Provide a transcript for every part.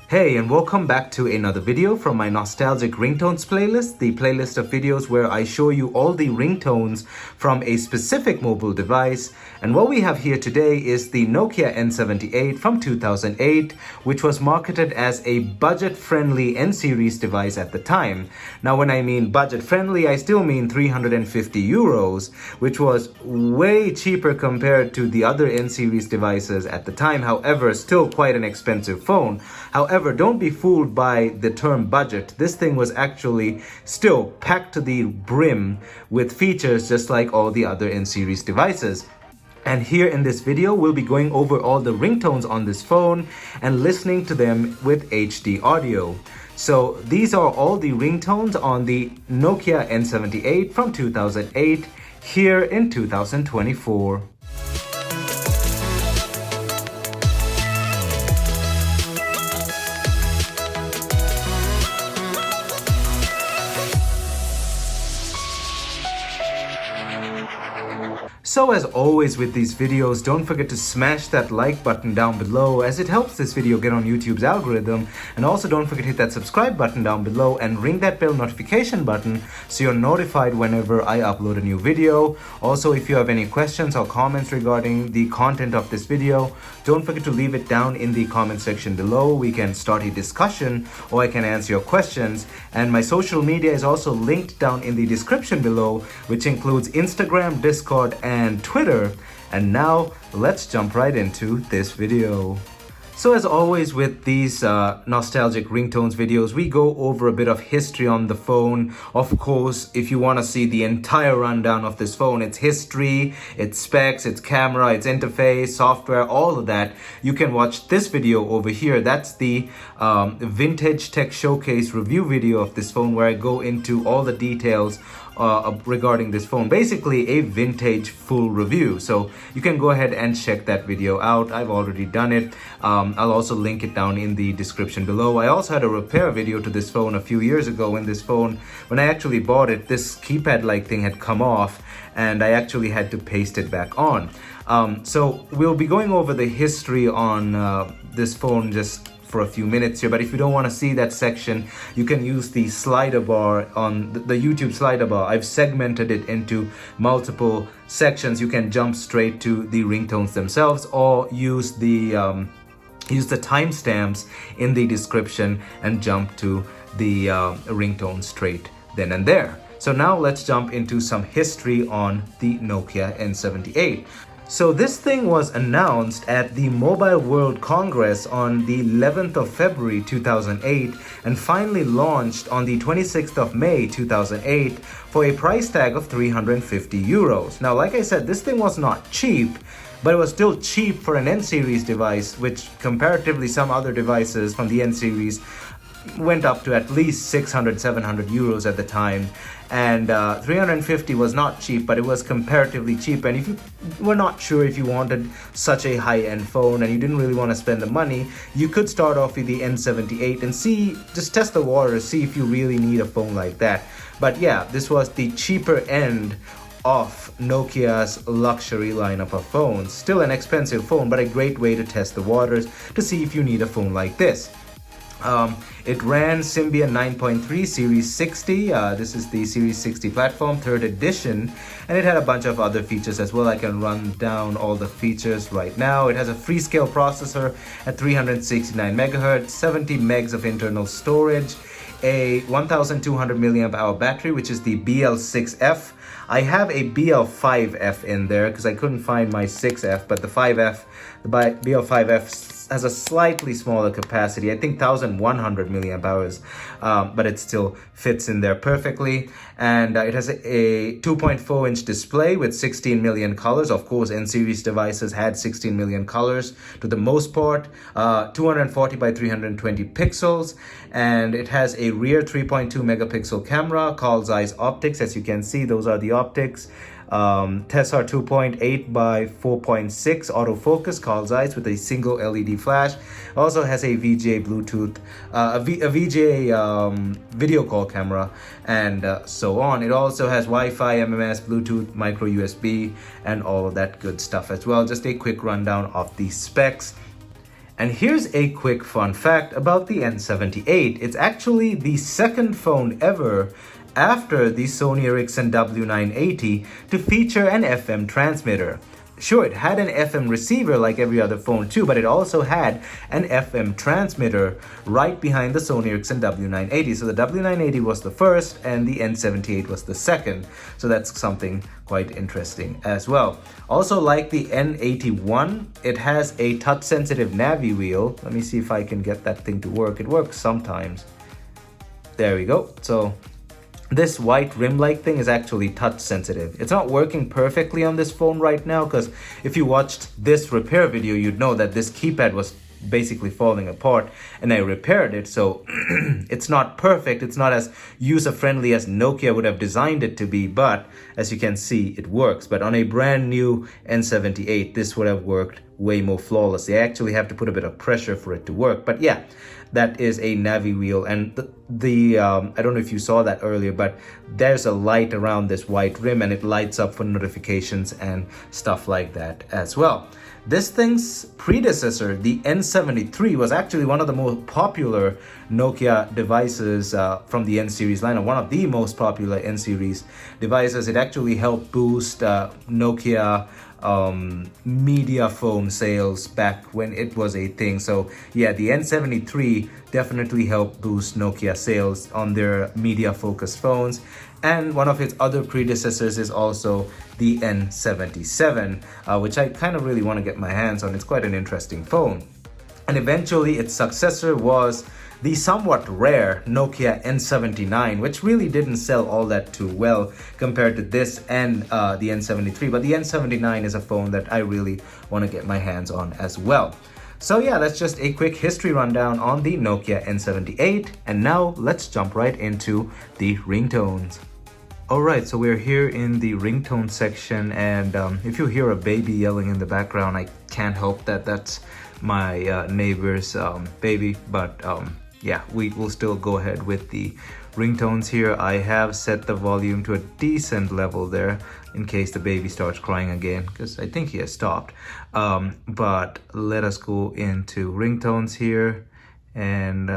Hey, and welcome back to another video from my Nostalgic Ringtones playlist, the playlist of videos where I show you all the ringtones from a specific mobile device. And what we have here today is the Nokia N78 from 2008, which was marketed as a budget-friendly N-Series device at the time. Now, when I mean budget-friendly, I still mean 350 euros, which was way cheaper compared to the other N-Series devices at the time. However, still quite an expensive phone. However, don't be fooled by the term budget. This thing was actually still packed to the brim with features just like all the other N-Series devices. And here in this video, we'll be going over all the ringtones on this phone and listening to them with HD audio. So these are all the ringtones on the Nokia N78 from 2008 here in 2024. So as always with these videos, don't forget to smash that like button down below as it helps this video get on YouTube's algorithm. And also don't forget to hit that subscribe button down below and ring that bell notification button so you're notified whenever I upload a new video. Also, if you have any questions or comments regarding the content of this video, don't forget to leave it down in the comment section below. We can start a discussion or I can answer your questions. And my social media is also linked down in the description below, which includes Instagram, Discord, and Twitter. And now let's jump right into this video. So as always with these nostalgic ringtones videos, we go over a bit of history on the phone. Of course, if you want to see the entire rundown of this phone, its history, its specs, its camera, its interface, software, all of that, you can watch this video over here. That's the Vintage Tech Showcase review video of this phone where I go into all the details regarding this phone, basically a vintage full review. So you can go ahead and check that video out. I've already done it. I'll also link it down in the description below. I also had a repair video to this phone a few years ago when I actually bought it, this keypad like thing had come off and I actually had to paste it back on. So we'll be going over the history on this phone just for a few minutes here, but if you don't want to see that section, you can use the slider bar on the YouTube slider bar. I've segmented it into multiple sections. You can jump straight to the ringtones themselves or use the timestamps in the description and jump to the ringtone straight then and there. So now let's jump into some history on the Nokia N78. So this thing was announced at the Mobile World Congress on the 11th of February 2008 and finally launched on the 26th of May 2008 for a price tag of 350 euros. Now, like I said, this thing was not cheap, but it was still cheap for an N-Series device, which comparatively some other devices from the N-Series went up to at least 600-700 euros at the time. And 350 was not cheap, but it was comparatively cheap. And if you were not sure if you wanted such a high-end phone and you didn't really want to spend the money, you could start off with the N78 and just test the waters, see if you really need a phone like that. But yeah, this was the cheaper end of Nokia's luxury lineup of phones. Still an expensive phone, but a great way to test the waters to see if you need a phone like this. It ran Symbian 9.3 Series 60. This is the Series 60 platform, 3rd edition, and it had a bunch of other features as well. I can run down all the features right now. It has a Freescale processor at 369 MHz, 70 megs of internal storage, a 1200 milliamp hour battery, which is the BL6F. I have a BL5F in there because I couldn't find my 6F, but the BL5F has a slightly smaller capacity, I think 1100 milliamp hours, but it still fits in there perfectly. And it has a 2.4 inch display with 16 million colors. Of course, N-Series devices had 16 million colors to the most part, 240 by 320 pixels, and it has a rear 3.2 megapixel camera, Carl Zeiss optics. As you can see, those are the optics. Tessar 2.8 by 4.6 autofocus, Carl Zeiss, with a single LED flash. Also has a VGA Bluetooth, a VGA video call camera, and so on. It also has Wi-Fi, MMS, Bluetooth, micro USB, and all of that good stuff as well. Just a quick rundown of the specs. And here's a quick fun fact about the N78. It's actually the second phone ever after the Sony Ericsson W980 to feature an FM transmitter. Sure, it had an FM receiver like every other phone too, but it also had an FM transmitter right behind the Sony Ericsson W980. So the W980 was the first and the N78 was the second. So that's something quite interesting as well. Also, like the N81, it has a touch-sensitive Navi wheel. Let me see if I can get that thing to work. It works sometimes. There we go. So this white rim-like thing is actually touch sensitive. It's not working perfectly on this phone right now, because if you watched this repair video, you'd know that this keypad was basically falling apart and I repaired it. So it's not perfect. It's not as user-friendly as Nokia would have designed it to be, but as you can see, it works. But on a brand new N78, this would have worked way more flawlessly. I actually have to put a bit of pressure for it to work. But yeah, that is a Navi wheel, and the I don't know if you saw that earlier, but there's a light around this white rim and it lights up for notifications and stuff like that as well. This thing's predecessor, the N73, was actually one of the most popular Nokia devices from the N-Series line, one of the most popular N-Series devices. It actually helped boost Nokia media phone sales back when it was a thing. So yeah, the N73 definitely helped boost Nokia sales on their media focused phones. And one of its other predecessors is also the N77, which I kind of really want to get my hands on. It's quite an interesting phone. And eventually its successor was the somewhat rare Nokia N79, which really didn't sell all that too well compared to this and the N73. But the N79 is a phone that I really want to get my hands on as well. So yeah, that's just a quick history rundown on the Nokia N78. And now let's jump right into the ringtones. Alright, so we're here in the ringtone section, and if you hear a baby yelling in the background, I can't help that. That's my neighbor's baby, but yeah, we will still go ahead with the ringtones here. I have set the volume to a decent level there in case the baby starts crying again, because I think he has stopped. But let us go into ringtones here, and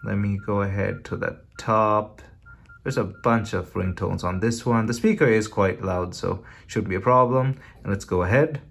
let me go ahead to the top. There's a bunch of ringtones on this one. The speaker is quite loud, so shouldn't be a problem. And let's go ahead.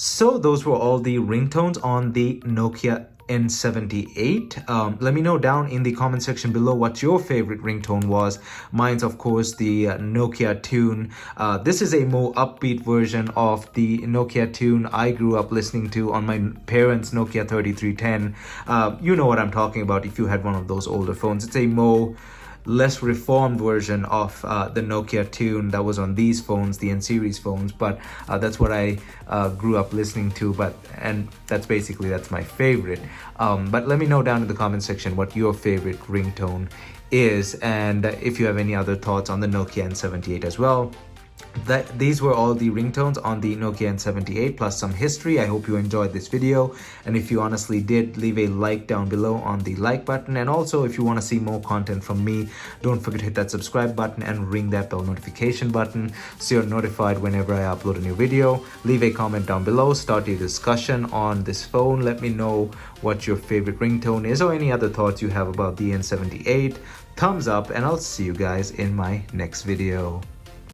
So those were all the ringtones on the Nokia N78. Let me know down in the comment section below what your favorite ringtone was. Mine's of course the Nokia Tune. This is a more upbeat version of the Nokia Tune I grew up listening to on my parents' Nokia 3310. You know what I'm talking about if you had one of those older phones. It's a more less reformed version of the Nokia Tune that was on these phones, the N-Series phones, but that's what I grew up listening to, and that's my favorite. But let me know down in the comment section what your favorite ringtone is, and if you have any other thoughts on the Nokia N78 as well. These were all the ringtones on the Nokia N78 plus some history. I hope you enjoyed this video, and if you honestly did, leave a like down below on the like button. And also, if you want to see more content from me, don't forget to hit that subscribe button and ring that bell notification button so you're notified whenever I upload a new video. Leave a comment down below, start a discussion on this phone. Let me know what your favorite ringtone is or any other thoughts you have about the N78. Thumbs up, and I'll see you guys in my next video.